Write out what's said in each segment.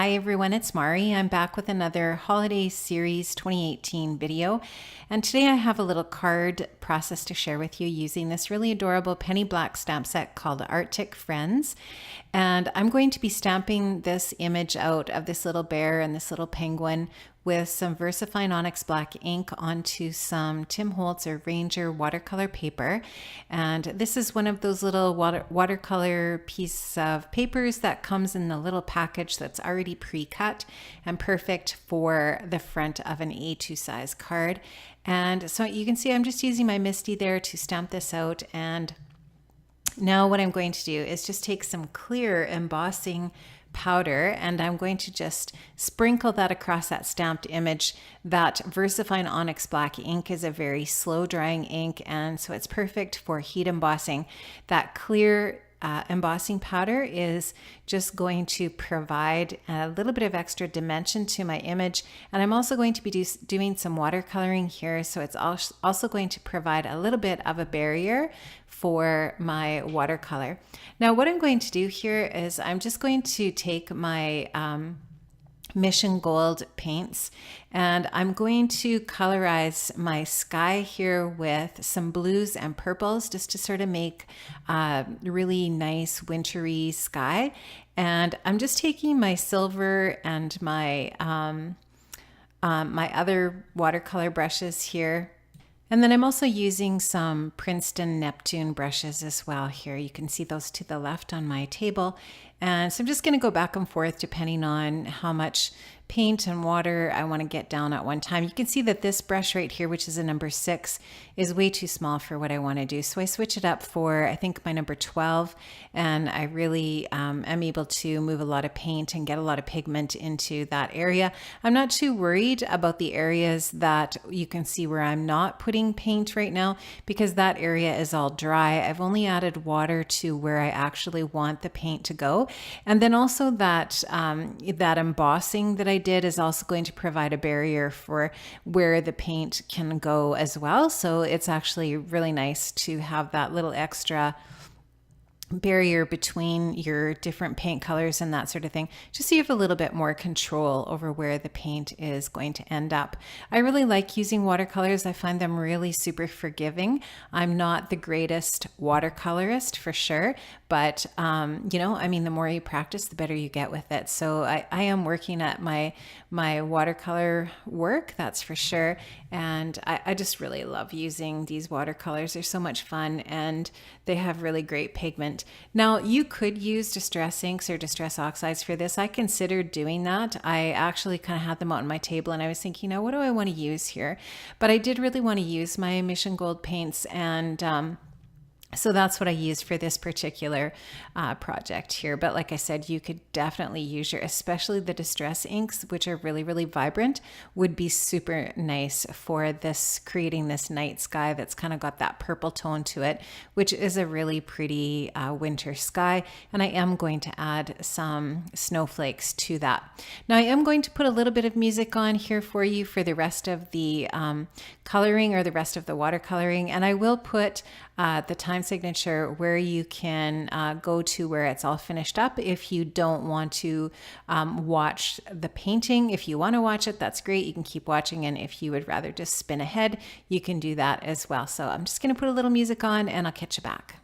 Hi everyone, it's Mari. I'm back with another Holiday Series 2018 video. And today I have a little card process to share with you using this really adorable penny black stamp set called Arctic Friends. And I'm going to be stamping this image out of this little bear and this little penguin with some VersaFine Onyx Black ink onto some Tim Holtz or Ranger watercolor paper. And this is one of those little watercolor pieces of papers that comes in the little package that's already pre-cut and perfect for the front of an A2 size card. And so you can see I'm just using my Misty there to stamp this out. And now what I'm going to do is just take some clear embossing powder and I'm going to just sprinkle that across that stamped image. That VersaFine Onyx Black ink is a very slow drying ink, and so it's perfect for heat embossing. That clear embossing powder is just going to provide a little bit of extra dimension to my image, and I'm also going to be doing some watercoloring here, so it's also going to provide a little bit of a barrier for my watercolor. Now what I'm going to do here is I'm just going to take my Mission Gold paints and I'm going to colorize my sky here with some blues and purples just to sort of make a really nice wintry sky. And I'm just taking my silver and my my other watercolor brushes here. And then I'm also using some Princeton Neptune brushes as well here. You can see those to the left on my table. And so I'm just going to go back and forth depending on how much paint and water I want to get down at one time. You can see that this brush right here, which is a number 6, is way too small for what I want to do. So I switch it up for, I think, my number 12, and I really am able to move a lot of paint and get a lot of pigment into that area. I'm not too worried about the areas that you can see where I'm not putting paint right now, because that area is all dry. I've only added water to where I actually want the paint to go. And then also that that embossing that I did is also going to provide a barrier for where the paint can go as well. So it's actually really nice to have that little extra barrier between your different paint colors and that sort of thing, just so you have a little bit more control over where the paint is going to end up. I really like using watercolors. I find them really super forgiving. I'm not the greatest watercolorist for sure, but you know, I mean, the more you practice, the better you get with it. So I am working at my watercolor work, that's for sure. And I just really love using these watercolors. They're so much fun and they have really great pigment. Now you could use distress inks or distress oxides for this. I considered doing that. I actually kind of had them out on my table and I was thinking, what do I want to use here? But I did really want to use my Mission Gold paints, and so that's what I used for this particular project here. But like I said, you could definitely use especially the distress inks, which are really, really vibrant, would be super nice for this, creating this night sky that's kind of got that purple tone to it, which is a really pretty winter sky. And I am going to add some snowflakes to that. Now I am going to put a little bit of music on here for you for the rest of the coloring, or the rest of the watercoloring. And I will put the time signature where you can go to where it's all finished up if you don't want to watch the painting. If you want to watch it, that's great. You can keep watching, and if you would rather just spin ahead, you can do that as well. So I'm just going to put a little music on and I'll catch you back.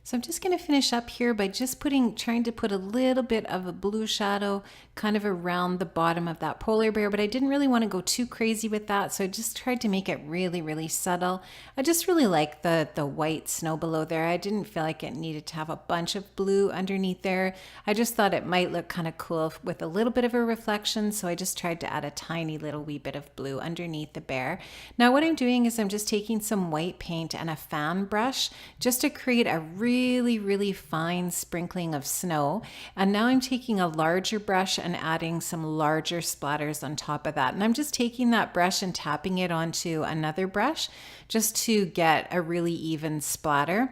So I'm just going to finish up here by just trying to put a little bit of a blue shadow kind of around the bottom of that polar bear, but I didn't really want to go too crazy with that. So I just tried to make it really, really subtle. I just really like the white snow below there. I didn't feel like it needed to have a bunch of blue underneath there. I just thought it might look kind of cool with a little bit of a reflection. So I just tried to add a tiny little wee bit of blue underneath the bear. Now what I'm doing is I'm just taking some white paint and a fan brush just to create a really fine sprinkling of snow. And now I'm taking a larger brush and adding some larger splatters on top of that. And I'm just taking that brush and tapping it onto another brush just to get a really even splatter.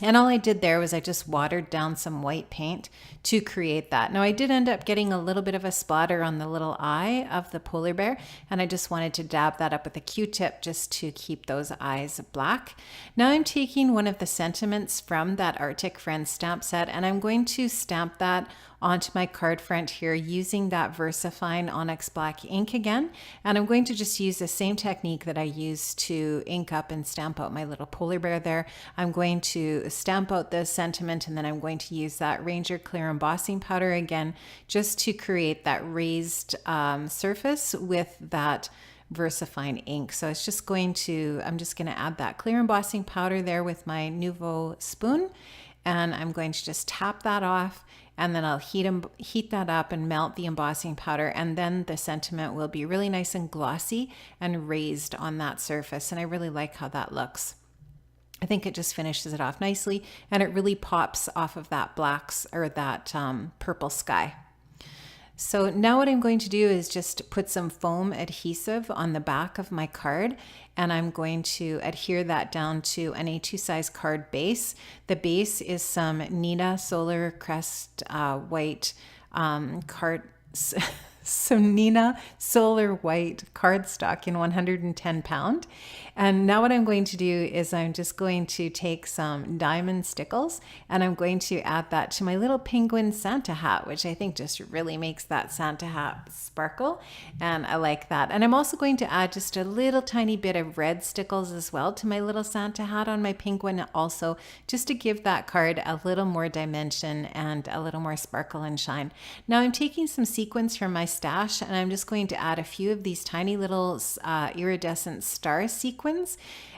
And all I did there was I just watered down some white paint to create that. Now I did end up getting a little bit of a splatter on the little eye of the polar bear, and I just wanted to dab that up with a Q-tip just to keep those eyes black. Now I'm taking one of the sentiments from that Arctic Friends stamp set, and I'm going to stamp that onto my card front here using that VersaFine Onyx Black ink again. And I'm going to just use the same technique that I used to ink up and stamp out my little polar bear there. I'm going to stamp out the sentiment, and then I'm going to use that Ranger Clear embossing powder again just to create that raised surface with that VersaFine ink. So it's just I'm just going to add that clear embossing powder there with my Nouveau spoon, and I'm going to just tap that off, and then I'll heat that up and melt the embossing powder, and then the sentiment will be really nice and glossy and raised on that surface. And I really like how that looks. I think it just finishes it off nicely, and it really pops off of that purple sky. So now what I'm going to do is just put some foam adhesive on the back of my card, and I'm going to adhere that down to an A2 size card base. The base is some Neenah Solar Crest white Neenah Solar White cardstock in 110 pound. And now what I'm going to do is I'm just going to take some diamond stickles, and I'm going to add that to my little penguin Santa hat, which I think just really makes that Santa hat sparkle, and I like that. And I'm also going to add just a little tiny bit of red stickles as well to my little Santa hat on my penguin also, just to give that card a little more dimension and a little more sparkle and shine. Now I'm taking some sequins from my stash, and I'm just going to add a few of these tiny little iridescent star sequins,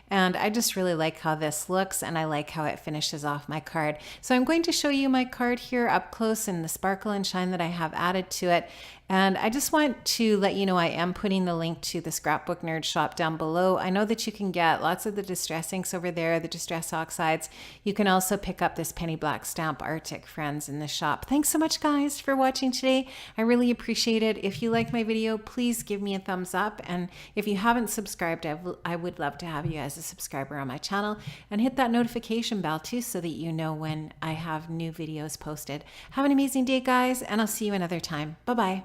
and I just really like how this looks, and I like how it finishes off my card. So I'm going to show you my card here up close and the sparkle and shine that I have added to it. And I just want to let you know I am putting the link to the Scrapbook Nerd shop down below. I know that you can get lots of the distress inks over there, the distress oxides. You can also pick up this penny black stamp Arctic Friends in the shop. Thanks so much, guys, for watching today. I really appreciate it. If you like my video, please give me a thumbs up. And if you haven't subscribed, I would love to have you as a subscriber on my channel, and hit that notification bell too so that you know when I have new videos posted. Have an amazing day, guys, and I'll see you another time. Bye-bye.